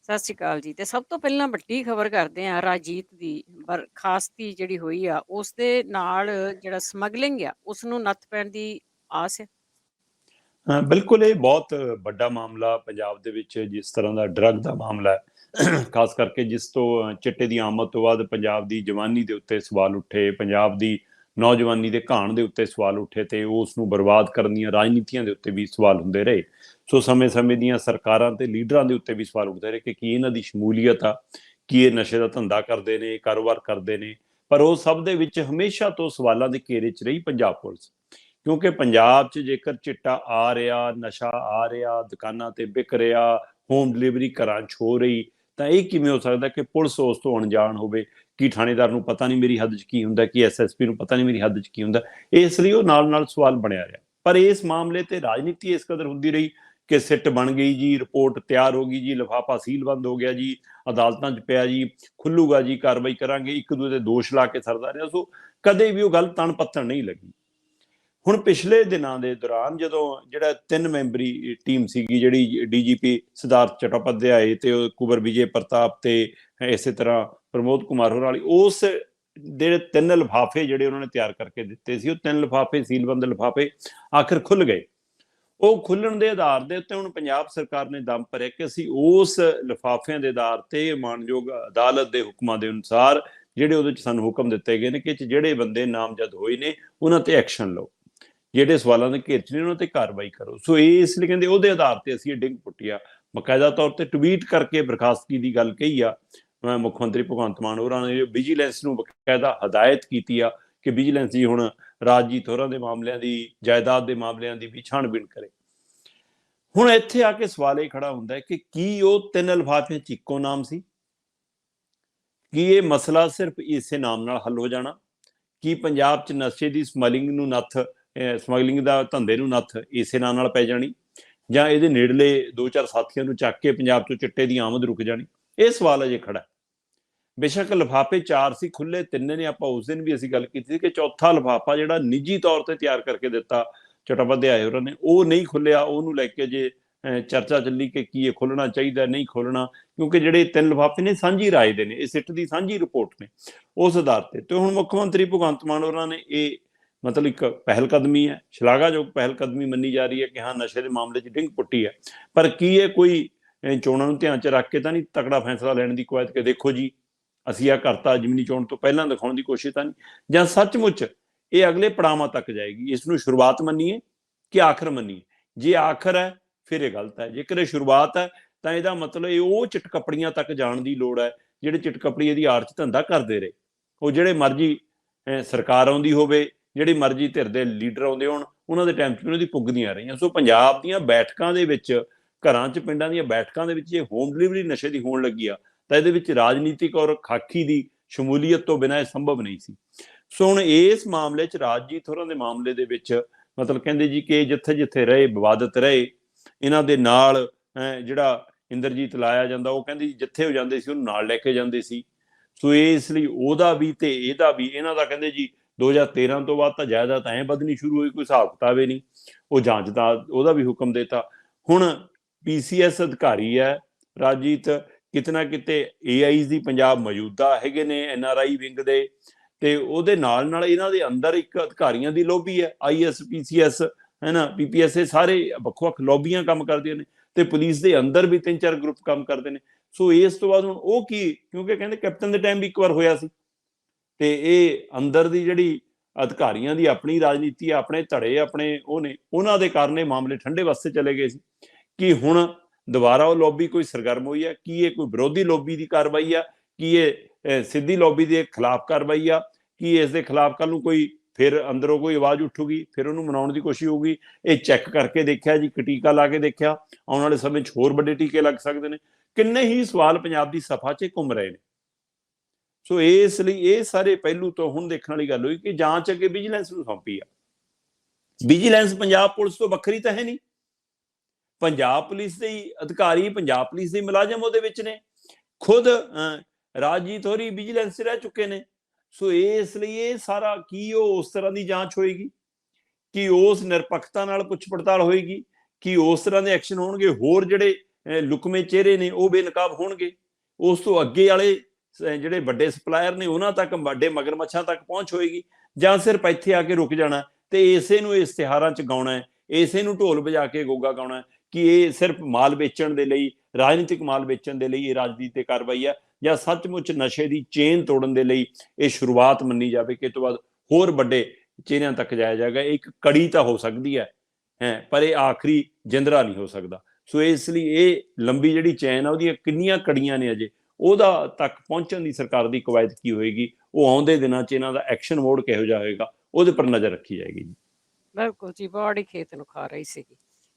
ਸਤਿ ਸ਼੍ਰੀ ਅਕਾਲ ਜੀ। ਤੇ ਸਭ ਤੋਂ ਪਹਿਲਾਂ ਵੱਡੀ ਖਬਰ ਕਰਦੇ ਹਾਂ ਰਾਜੀਤ ਦੀ ਬਰਖਾਸਤੀ ਜਿਹੜੀ ਹੋਈ ਆ ਉਸ ਦੇ ਨਾਲ ਜਿਹੜਾ ਸਮਗਲਿੰਗ ਆ ਉਸ ਨੂੰ ਨੱਥ ਪੈਣ ਦੀ ਆਸ ਹੈ। ਬਿਲਕੁਲ ਇਹ ਬਹੁਤ ਵੱਡਾ ਮਾਮਲਾ ਪੰਜਾਬ ਦੇ ਵਿੱਚ ਜਿਸ ਤਰ੍ਹਾਂ ਦਾ ਡਰੱਗ ਦਾ ਮਾਮਲਾ ਹੈ ਖਾਸ ਕਰਕੇ ਜਿਸ ਤੋਂ ਚਿੱਟੇ ਦੀ ਆਮਦ ਤੋਂ ਬਾਅਦ ਪੰਜਾਬ ਦੀ ਜਵਾਨੀ ਦੇ ਉੱਤੇ ਸਵਾਲ ਉੱਠੇ, ਪੰਜਾਬ ਦੀ ਨੌਜਵਾਨੀ ਦੇ ਘਾਣ ਦੇ ਉੱਤੇ ਸਵਾਲ ਉੱਠੇ ਤੇ ਉਸ ਨੂੰ ਬਰਬਾਦ ਕਰਨ ਦੀਆਂ ਰਾਜਨੀਤੀਆਂ ਦੇ ਉੱਤੇ ਵੀ ਸਵਾਲ ਹੁੰਦੇ ਰਹੇ। ਸੋ ਸਮੇਂ-ਸਮੇਂ ਦੀਆਂ ਸਰਕਾਰਾਂ ਤੇ ਲੀਡਰਾਂ ਦੇ ਉੱਤੇ ਵੀ ਸਵਾਲ ਉੱਠਦੇ ਰਹੇ ਕਿ ਕੀ ਇਹਨਾਂ ਦੀ ਸ਼ਮੂਲੀਅਤ ਆ, ਕੀ ਇਹ ਨਸ਼ੇ ਦਾ ਧੰਦਾ ਕਰਦੇ ਨੇ, ਕਾਰੋਬਾਰ ਕਰਦੇ ਨੇ। ਪਰ ਉਹ ਸਭ ਦੇ ਵਿੱਚ ਹਮੇਸ਼ਾ ਤੋਂ ਸਵਾਲਾਂ ਦੇ ਘੇਰੇ 'ਚ ਰਹੀ ਪੰਜਾਬ ਪੁਲਿਸ, ਕਿਉਂਕਿ ਪੰਜਾਬ 'ਚ ਜੇਕਰ ਚਿੱਟਾ ਆ ਰਿਹਾ, ਨਸ਼ਾ ਆ ਰਿਹਾ, ਦੁਕਾਨਾਂ ਤੇ ਵਿਕ ਰਿਹਾ, ਹੋਮ ਡਿਲੀਵਰੀ ਘਰਾਂ 'ਚ ਹੋ ਰਹੀ, ਤਾਂ ਇਹ ਕਿਵੇਂ ਹੋ ਸਕਦਾ ਕਿ ਪੁਲਿਸ ਉਸ ਤੋਂ ਅਣਜਾਣ ਹੋਵੇ? ਕੀ ਥਾਣੇਦਾਰ ਨੂੰ ਪਤਾ ਨਹੀਂ ਮੇਰੀ ਹੱਦ 'ਚ ਕੀ ਹੁੰਦਾ, ਕੀ ਐਸਐਸਪੀ ਨੂੰ ਪਤਾ ਨਹੀਂ ਮੇਰੀ ਹੱਦ 'ਚ ਕੀ ਹੁੰਦਾ? ਇਸ ਲਈ ਉਹ ਨਾਲ-ਨਾਲ ਸਵਾਲ ਬਣਿਆ ਰਿਹਾ। ਪਰ ਇਸ ਮਾਮਲੇ ਤੇ ਰਾਜਨੀਤੀ ਇਸ ਕਦਰ ਹੁੰਦੀ ਰਹੀ ਕਿ ਸਿੱਟ ਬਣ ਗਈ ਜੀ, ਰਿਪੋਰਟ ਤਿਆਰ ਹੋ ਗਈ ਜੀ, ਲਿਫਾਫਾ ਸੀਲਬੰਦ ਹੋ ਗਿਆ ਜੀ, ਅਦਾਲਤਾਂ 'ਚ ਪਿਆ ਜੀ, ਖੁੱਲੂਗਾ ਜੀ, ਕਾਰਵਾਈ ਕਰਾਂਗੇ, ਇੱਕ ਦੂਜੇ ਦੇ ਦੋਸ਼ ਲਾ ਕੇ ਸਰਦਾ ਰਿਹਾ। ਸੋ ਕਦੇ ਵੀ ਉਹ ਗੱਲ ਤਣ ਪੱਤਣ ਨਹੀਂ ਲੱਗੀ। ਹੁਣ ਪਿਛਲੇ ਦਿਨਾਂ ਦੇ ਦੌਰਾਨ ਜਦੋਂ ਜਿਹੜਾ 3 ਮੈਂਬਰੀ ਟੀਮ ਸੀਗੀ, ਜਿਹੜੀ ਡੀਜੀਪੀ ਸਿਧਾਰਥ ਚਟੋਪਾਧਿਆਏ ਤੇ ਕੁੰਵਰ ਵਿਜੇ ਪ੍ਰਤਾਪ ਤੇ ਇਸੇ ਤਰ੍ਹਾਂ ਪ੍ਰਮੋਦ ਕੁਮਾਰ ਹੋਰਾਂ ਵਾਲੀ, ਉਸ ਜਿਹੜੇ 3 ਲਿਫਾਫੇ ਜਿਹੜੇ ਉਹਨਾਂ ਨੇ ਤਿਆਰ ਕਰਕੇ ਦਿੱਤੇ ਸੀ, ਉਹ 3 ਲਿਫਾਫੇ ਸੀਲਬੰਦ ਲਿਫਾਫੇ ਆਖਿਰ ਖੁੱਲ ਗਏ। ਉਹ ਖੁੱਲਣ ਦੇ ਆਧਾਰ ਦੇ ਉੱਤੇ ਹੁਣ ਪੰਜਾਬ ਸਰਕਾਰ ਨੇ ਦਮ ਭਰਿਆ ਕਿ ਅਸੀਂ ਉਸ ਲਿਫਾਫਿਆਂ ਦੇ ਆਧਾਰ ਤੇ ਮਾਨਯੋਗ ਅਦਾਲਤ ਦੇ ਹੁਕਮਾਂ ਦੇ ਅਨੁਸਾਰ ਜਿਹੜੇ ਉਹਦੇ 'ਚ ਸਾਨੂੰ ਹੁਕਮ ਦਿੱਤੇ ਗਏ ਨੇ ਕਿ ਜਿਹੜੇ ਬੰਦੇ ਨਾਮਜ਼ਦ ਹੋਏ ਨੇ ਉਹਨਾਂ ਤੇ ਐਕਸ਼ਨ ਲਓ, ਜਿਹੜੇ ਸਵਾਲਾਂ ਦੇ ਘੇਰ 'ਚ ਨੇ ਉਹਨਾਂ ਤੇ ਕਾਰਵਾਈ ਕਰੋ। ਸੋ ਇਹ ਇਸ ਲਈ ਕਹਿੰਦੇ ਉਹਦੇ ਆਧਾਰ ਤੇ ਅਸੀਂ ਇਹ ਡਿੱਗ ਪੁੱਟੀ ਆ। ਬਕਾਇਦਾ ਤੌਰ ਤੇ ਟਵੀਟ ਕਰਕੇ ਬਰਖਾਸਤਗੀ ਦੀ ਗੱਲ ਕਹੀ ਆ ਮੁੱਖ ਮੰਤਰੀ ਭਗਵੰਤ ਮਾਨ ਹੋਰਾਂ ਨੇ। ਵਿਜੀਲੈਂਸ ਨੂੰ ਬਕਾਇਦਾ ਹਦਾਇਤ ਕੀਤੀ ਆ ਕਿ ਵਿਜੀਲੈਂਸ ਜੀ ਹੁਣ ਰਾਜਜੀਤ ਹੋਰਾਂ ਦੇ ਮਾਮਲਿਆਂ ਦੀ, ਜਾਇਦਾਦ ਦੇ ਮਾਮਲਿਆਂ ਦੀ ਵੀ ਛਾਣਬੀਣ ਕਰੇ। ਹੁਣ ਇੱਥੇ ਆ ਕੇ ਸਵਾਲ ਇਹ ਖੜਾ ਹੁੰਦਾ ਹੈ ਕਿ ਕੀ ਉਹ 3 ਲਿਫਾਫਿਆਂ 'ਚ ਇੱਕੋ ਨਾਮ ਸੀ? ਕੀ ਇਹ ਮਸਲਾ ਸਿਰਫ ਇਸੇ ਨਾਮ ਨਾਲ ਹੱਲ ਹੋ ਜਾਣਾ? ਕੀ ਪੰਜਾਬ 'ਚ ਨਸ਼ੇ ਦੀ ਸਮਗਲਿੰਗ ਦਾ ਧੰਦੇ ਨੂੰ ਨੱਥ ਇਸੇ ਨਾਂ ਨਾਲ ਪੈ ਜਾਣੀ, ਜਾਂ ਇਹਦੇ ਨੇੜਲੇ 2-4 ਸਾਥੀਆਂ ਨੂੰ ਚੱਕ ਕੇ ਪੰਜਾਬ ਤੋਂ ਚਿੱਟੇ ਦੀ ਆਮਦ ਰੁਕ ਜਾਣੀ? ਇਹ ਸਵਾਲ ਅਜੇ ਖੜਾ। ਬੇਸ਼ੱਕ ਲਿਫਾਫੇ 4 ਸੀ, ਖੁੱਲੇ 3 ਨੇ। ਆਪਾਂ ਉਸ ਦਿਨ ਵੀ ਅਸੀਂ ਗੱਲ ਕੀਤੀ ਸੀ ਕਿ ਚੌਥਾ ਲਿਫਾਫਾ ਜਿਹੜਾ ਨਿੱਜੀ ਤੌਰ ਤੇ ਤਿਆਰ ਕਰਕੇ ਦਿੱਤਾ ਚਟੋਪਾਧਿਆਏ ਹੋਰਾਂ ਨੇ, ਉਹ ਨਹੀਂ ਖੁੱਲਿਆ। ਉਹਨੂੰ ਲੈ ਕੇ ਜੇ ਚਰਚਾ ਚੱਲੀ ਕਿ ਕੀ ਇਹ ਖੋਲ੍ਹਣਾ ਚਾਹੀਦਾ, ਨਹੀਂ ਖੋਲ੍ਹਣਾ, ਕਿਉਂਕਿ ਜਿਹੜੇ 3 ਲਿਫਾਫੇ ਨੇ ਸਾਂਝੀ ਰਾਏ ਦੇ ਨੇ, ਇਹ ਸਿੱਟ ਦੀ ਸਾਂਝੀ ਰਿਪੋਰਟ ਨੇ, ਉਸ ਆਧਾਰ ਤੇ ਹੁਣ ਮੁੱਖ ਮੰਤਰੀ ਭਗਵੰਤ ਮਾਨ ਹੋਰਾਂ ਨੇ ਇਹ ਮਤਲਬ ਇੱਕ ਪਹਿਲ ਕਦਮੀ ਹੈ, ਸ਼ਲਾਘਾਯੋਗ ਪਹਿਲ ਕਦਮੀ ਮੰਨੀ ਜਾ ਰਹੀ ਹੈ ਕਿ ਹਾਂ ਨਸ਼ੇ ਦੇ ਮਾਮਲੇ 'ਚ ਡਿੱਗ ਪੁੱਟੀ ਹੈ। ਪਰ ਕੀ ਇਹ ਕੋਈ ਚੋਣਾਂ ਨੂੰ ਧਿਆਨ 'ਚ ਰੱਖ ਕੇ ਤਾਂ ਨਹੀਂ ਤਕੜਾ ਫੈਸਲਾ ਲੈਣ ਦੀ ਕਵਾਇਦ ਕਿ ਦੇਖੋ ਜੀ ਅਸੀਂ ਆਹ ਕਰਤਾ, ਜ਼ਮੀਨੀ ਚੋਣ ਤੋਂ ਪਹਿਲਾਂ ਦਿਖਾਉਣ ਦੀ ਕੋਸ਼ਿਸ਼ ਤਾਂ ਨਹੀਂ? ਜਾਂ ਸੱਚਮੁੱਚ ਇਹ ਅਗਲੇ ਪੜਾਵਾਂ ਤੱਕ ਜਾਏਗੀ? ਇਸ ਨੂੰ ਸ਼ੁਰੂਆਤ ਮੰਨੀਏ ਕਿ ਆਖਰ ਮੰਨੀਏ? ਜੇ ਆਖਰ ਹੈ ਫਿਰ ਇਹ ਗਲਤ ਹੈ, ਜੇਕਰ ਇਹ ਸ਼ੁਰੂਆਤ ਹੈ ਤਾਂ ਇਹਦਾ ਮਤਲਬ ਇਹ ਉਹ ਚਿੱਟਕਪੜੀਆਂ ਤੱਕ ਜਾਣ ਦੀ ਲੋੜ ਹੈ ਜਿਹੜੇ ਚਿੱਟਕਪੜੀ ਇਹਦੀ ਆੜ 'ਚ ਧੰਦਾ ਕਰਦੇ ਰਹੇ। ਉਹ ਜਿਹੜੇ ਮਰਜ਼ੀ ਸਰਕਾਰ ਆਉਂਦੀ ਹੋਵੇ, ਜਿਹੜੀ ਮਰਜ਼ੀ ਧਿਰ ਦੇ ਲੀਡਰ ਆਉਂਦੇ ਹੋਣ, ਉਹਨਾਂ ਦੇ ਟਾਈਮ 'ਚ ਉਹਨਾਂ ਦੀ ਪੁੱਗਦੀਆਂ ਰਹੀਆਂ। ਸੋ ਪੰਜਾਬ ਦੀਆਂ ਬੈਠਕਾਂ ਦੇ ਵਿੱਚ, ਘਰਾਂ 'ਚ, ਪਿੰਡਾਂ ਦੀਆਂ ਬੈਠਕਾਂ ਦੇ ਵਿੱਚ ਜੇ ਹੋਮ ਡਿਲੀਵਰੀ ਨਸ਼ੇ ਦੀ ਹੋਣ ਲੱਗੀ ਆ ਤਾਂ ਇਹਦੇ ਵਿੱਚ ਰਾਜਨੀਤਿਕ ਔਰ ਖਾਕੀ ਦੀ ਸ਼ਮੂਲੀਅਤ ਤੋਂ ਬਿਨਾਂ ਇਹ ਸੰਭਵ ਨਹੀਂ ਸੀ। ਸੋ ਹੁਣ ਇਸ ਮਾਮਲੇ 'ਚ ਰਾਜਜੀਤ ਹੋਰਾਂ ਦੇ ਮਾਮਲੇ ਦੇ ਵਿੱਚ ਮਤਲਬ ਕਹਿੰਦੇ ਜੀ ਕਿ ਜਿੱਥੇ ਜਿੱਥੇ ਰਹੇ ਵਿਵਾਦਤ ਰਹੇ, ਇਹਨਾਂ ਦੇ ਨਾਲ ਜਿਹੜਾ ਇੰਦਰਜੀਤ ਲਾਇਆ ਜਾਂਦਾ, ਉਹ ਕਹਿੰਦੇ ਜਿੱਥੇ ਹੋ ਜਾਂਦੇ ਸੀ ਉਹਨੂੰ ਨਾਲ ਲੈ ਕੇ ਜਾਂਦੇ ਸੀ। ਸੋ ਇਸ ਲਈ ਉਹਦਾ ਵੀ ਤੇ ਇਹਦਾ ਵੀ, ਇਹਨਾਂ ਦਾ ਕਹਿੰਦੇ ਜੀ 2013 ਤੋਂ ਬਾਅਦ ਤਾਂ ਜਾਇਦਾਦ ਐਂ ਵਧਣੀ ਸ਼ੁਰੂ ਹੋਈ, ਕੋਈ ਹਿਸਾਬ ਕਿਤਾਬ ਹੀ ਨਹੀਂ। ਉਹ ਜਾਂਚ ਦਾ ਉਹਦਾ ਵੀ ਹੁਕਮ ਦਿੱਤਾ। ਹੁਣ PCS ਅਧਿਕਾਰੀ ਹੈ ਰਾਜਜੀਤ, ਕਿਤੇ ਨਾ ਕਿਤੇ AIs ਦੀ ਪੰਜਾਬ ਮੌਜੂਦਾ ਹੈਗੇ ਨੇ NRI ਵਿੰਗ ਦੇ, ਤੇ ਉਹਦੇ ਨਾਲ ਨਾਲ ਇਹਨਾਂ ਦੇ ਅੰਦਰ ਇੱਕ ਅਧਿਕਾਰੀਆਂ ਦੀ ਲੋਬੀ ਹੈ, IS PCS ਹੈ ਨਾ, PPS, ਇਹ ਸਾਰੇ ਵੱਖ-ਵੱਖ ਲੋਬੀਆਂ ਕੰਮ ਕਰਦੀਆਂ ਨੇ, ਤੇ ਪੁਲਿਸ ਦੇ ਅੰਦਰ ਵੀ 3-4 ਗਰੁੱਪ ਕੰਮ ਕਰਦੇ ਨੇ। ਸੋ ਇਸ ਤੋਂ ਬਾਅਦ ਹੁਣ ਉਹ ਕੀ, ਕਿਉਂਕਿ ਕਹਿੰਦੇ ਕੈਪਟਨ ਦੇ ਟਾਈਮ ਵੀ ਇੱਕ ਵਾਰ ਹੋਇਆ ਸੀ, ਤੇ ਇਹ ਅੰਦਰ ਦੀ ਜਿਹੜੀ ਅਧਿਕਾਰੀਆਂ ਦੀ ਆਪਣੀ ਰਾਜਨੀਤੀ, ਆਪਣੇ ਧੜੇ, ਆਪਣੇ ਉਹ ਨੇ, ਉਹਨਾਂ ਦੇ ਕਾਰਨ ਇਹ ਮਾਮਲੇ ਠੰਡੇ ਵਾਸਤੇ ਚਲੇ ਗਏ ਸੀ। ਕਿ ਹੁਣ ਦੁਬਾਰਾ ਉਹ ਲੋਬੀ ਕੋਈ ਸਰਗਰਮ ਹੋਈ ਹੈ? ਕੀ ਇਹ ਕੋਈ ਵਿਰੋਧੀ ਲੋਬੀ ਦੀ ਕਾਰਵਾਈ ਆ? ਕੀ ਇਹ ਸਿੱਧੀ ਲੋਬੀ ਦੇ ਖਿਲਾਫ ਕਾਰਵਾਈ ਆ? ਕੀ ਇਸ ਦੇ ਖਿਲਾਫ ਕੱਲ ਨੂੰ ਕੋਈ ਫਿਰ ਅੰਦਰੋਂ ਕੋਈ ਆਵਾਜ਼ ਉੱਠੂਗੀ, ਫਿਰ ਉਹਨੂੰ ਮਨਾਉਣ ਦੀ ਕੋਸ਼ਿਸ਼ ਹੋਊਗੀ? ਇਹ ਚੈੱਕ ਕਰਕੇ ਦੇਖਿਆ ਜੀ, ਟੀਕਾ ਲਾ ਕੇ ਦੇਖਿਆ, ਆਉਣ ਵਾਲੇ ਸਮੇਂ 'ਚ ਹੋਰ ਵੱਡੇ ਟੀਕੇ ਲੱਗ ਸਕਦੇ ਨੇ। ਕਿੰਨੇ ਹੀ ਸਵਾਲ ਪੰਜਾਬ ਦੀ ਸਫਾ 'ਚ ਘੁੰਮ ਰਹੇ ਨੇ। ਸੋ ਇਸ ਲਈ ਇਹ ਸਾਰੇ ਪਹਿਲੂ ਤੋਂ ਹੁਣ ਦੇਖਣ ਵਾਲੀ ਗੱਲ ਹੋਈ ਕਿ ਜਾਂਚ ਅੱਗੇ ਵਿਜੀਲੈਂਸ ਨੂੰ ਸੌਂਪੀ ਆ। ਵਿਜੀਲੈਂਸ ਪੰਜਾਬ ਪੁਲਿਸ ਤੋਂ ਵੱਖਰੀ ਤਾਂ ਹੈ ਨਹੀਂ। ਪੰਜਾਬ ਪੁਲਿਸ ਦੇ ਅਧਿਕਾਰੀ, ਪੰਜਾਬ ਪੁਲਿਸ ਦੇ ਮੁਲਾਜ਼ਮ ਉਹਦੇ ਵਿੱਚ ਨੇ। ਖੁਦ ਰਾਜਜੀਤ ਹੋਰੀ ਵਿਜੀਲੈਂਸ 'ਚ ਰਹਿ ਚੁੱਕੇ ਨੇ। ਸੋ ਇਸ ਲਈ ਇਹ ਸਾਰਾ ਕੀ ਉਹ ਉਸ ਤਰ੍ਹਾਂ ਦੀ ਜਾਂਚ ਹੋਏਗੀ? ਕੀ ਉਸ ਨਿਰਪੱਖਤਾ ਨਾਲ ਪੁੱਛ ਪੜਤਾਲ ਹੋਏਗੀ? ਕੀ ਉਸ ਤਰ੍ਹਾਂ ਦੇ ਐਕਸ਼ਨ ਹੋਣਗੇ? ਹੋਰ ਜਿਹੜੇ ਲੁਕਵੇਂ ਚਿਹਰੇ ਨੇ ਉਹ ਬੇਨਕਾਬ ਹੋਣਗੇ। ਉਸ ਤੋਂ ਅੱਗੇ ਵਾਲੇ ਜਿਹੜੇ ਵੱਡੇ ਸਪਲਾਇਰ ਨੇ ਉਹਨਾਂ ਤੱਕ, ਵੱਡੇ ਮਗਰਮੱਛਾਂ ਤੱਕ ਪਹੁੰਚ ਹੋਏਗੀ, ਜਾਂ ਸਿਰਫ ਇੱਥੇ ਆ ਕੇ ਰੁਕ ਜਾਣਾ ਤੇ ਇਸੇ ਨੂੰ ਇਸ਼ਤਿਹਾਰਾਂ 'ਚ ਗਾਉਣਾ ਹੈ, ਇਸੇ ਨੂੰ ਢੋਲ ਵਜਾ ਕੇ ਗੋਗਾ ਗਾਉਣਾ ਕਿ ਇਹ ਸਿਰਫ ਮਾਲ ਵੇਚਣ ਦੇ ਲਈ, ਰਾਜਨੀਤਿਕ ਮਾਲ ਵੇਚਣ ਦੇ ਲਈ ਇਹ ਰਾਜਨੀਤਿਕ ਕਾਰਵਾਈ ਹੈ, ਜਾਂ ਸੱਚਮੁੱਚ ਨਸ਼ੇ ਦੀ ਚੇਨ ਤੋੜਨ ਦੇ ਲਈ ਇਹ ਸ਼ੁਰੂਆਤ ਮੰਨੀ ਜਾਵੇ ਕਿ ਇਹ ਤੋਂ ਬਾਅਦ ਹੋਰ ਵੱਡੇ ਚਿਹਰਿਆਂ ਤੱਕ ਜਾਇਆ ਜਾਏਗਾ। ਇੱਕ ਕੜੀ ਤਾਂ ਹੋ ਸਕਦੀ ਹੈ ਪਰ ਇਹ ਆਖਰੀ ਜਿੰਦਰਾ ਨਹੀਂ ਹੋ ਸਕਦਾ। ਸੋ ਇਸ ਲਈ ਇਹ ਲੰਬੀ ਜਿਹੜੀ ਚੈਨ ਆ ਉਹਦੀਆਂ ਕਿੰਨੀਆਂ ਕੜੀਆਂ ਨੇ ਅਜੇ, ਉਹਦਾ ਤੱਕ ਪਹੁੰਚਣ ਦੀ ਸਰਕਾਰ ਦੀ ਕਵਾਇਦ ਕੀ ਹੋਏਗੀ, ਉਹ ਆਉਂਦੇ ਦਿਨਾਂ 'ਚ ਇਹਨਾਂ ਦਾ ਐਕਸ਼ਨ ਮੋਡ ਕਿਹੋ ਜਿਹਾ ਹੋਏਗਾ ਉਹਦੇ ਪਰ ਨਜ਼ਰ ਰੱਖੀ ਜਾਏਗੀ ਜੀ। ਬਿਲਕੁਲ ਜੀ, ਬੜੀ ਖੇਤ ਨੂੰ ਖਾ ਰਹੀ ਸੀਗੀ।